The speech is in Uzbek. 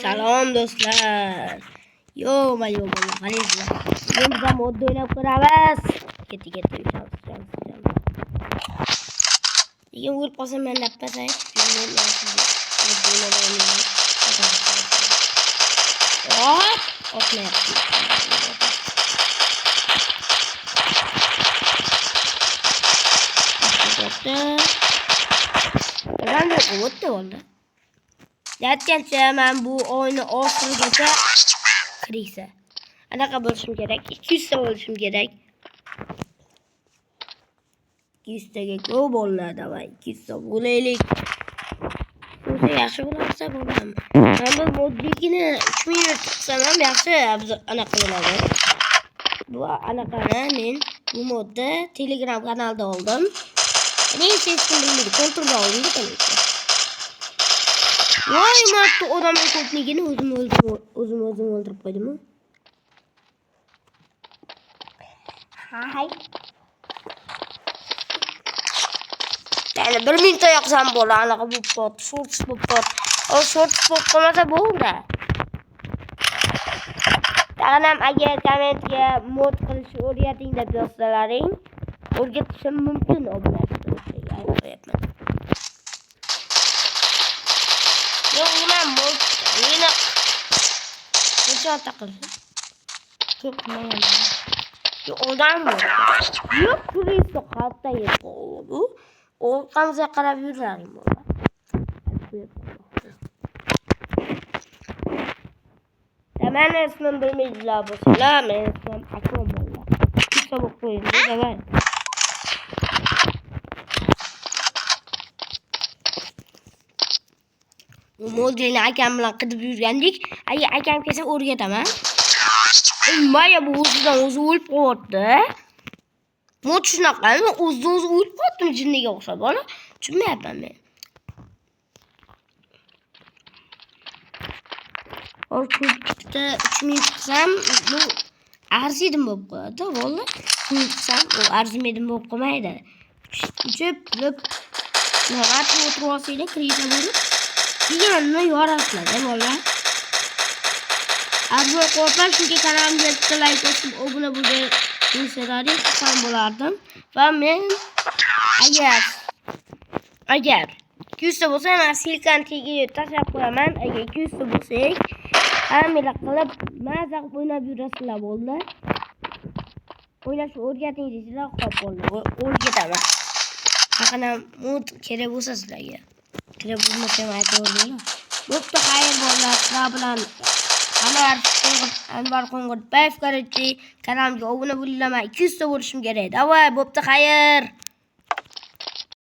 Salom do'stlar. Yo bolalar, qaranglar. Biz ham modda o'ynab ko'ramiz. Ketdi. Lekin o'lib qolsam men lapasay. Otmayapti. Ben de umut da oldu. Gerçekten ben bu oyunu oxirigacha kirisa. Anaqa bo'lishim kerak. 200 ta bo'lishim kerak. 200 taga ko'p bo'ladi va 200 ta bo'laylik. O'zi yaxshi bo'lsa bo'laman. Men bu modlikini 3 minut qilsam ham yaxshi anaqa bo'ladi. Bu anaqani men bu modda Telegram kanalda oldim. Neyse bilmaydi. Kontrolda oldim tabii ki. Vay matto odamın ko'pligini o'zim o'ldirib qo'ydim. Hay. Yani 1 minutda yoqsam bo'ladi. Anaqa bu bot, short bot. O short bot qolmasa bo'ldi. Tag'inam agar kommentga mod qilishni o'rgating deb yozsalaring, o'rgatishim mumkin obunachilarga. Yok yine mod yine kaça takıldı. Çok meğer. Oradan mı? Yok burayı sokakta yapıyor bu. O kamza karabürlerim orada. Hemen ismim bilmeyiciler bu selam. Ismim Akrom valla. Bir sabuk koyun. Hemen. Modelini akam bilan qidib yurgandik. Akam kelsa o'rgataman. Maya bu o'zidan o'zi o'lib qoldi. Mod shunaqa, o'zidan o'zi o'lib qoldim jinniga o'xshab, bola. Tushunmayapman men. Or ko'pda 3 minut qilsam, bu arzidim bo'lib qoladi, valla. 3 minut qilsam, u arzimedim bo'lib qolmaydi. Uchib, navbat o'tirib olsanglar, kirita bo'lib yanına yoraslar valla. Abone olsam çünkü kanalımda like olsun, abone bulmayı tutan bulardım. Ve ben eğer 200 olsa hemen silkan tegi taşak koyamam. Eğer 200 olsa hamile kılıp mazak oynab yurasizlar bo'ldi. O'ylashni o'rgating deysizlar, xo'p bo'ldi. O'rgataman. Faqat mod kerak bo'lsa sizlarga. Kira bulmasam aytaverdim. Bo'pti, xayr bo'ldi. Sizlar bilan Anvar Qo'ng'irbayev kanaliga obuna bo'linglar. 200 ta bo'lishim kerak. Davay, bo'pti, xayr.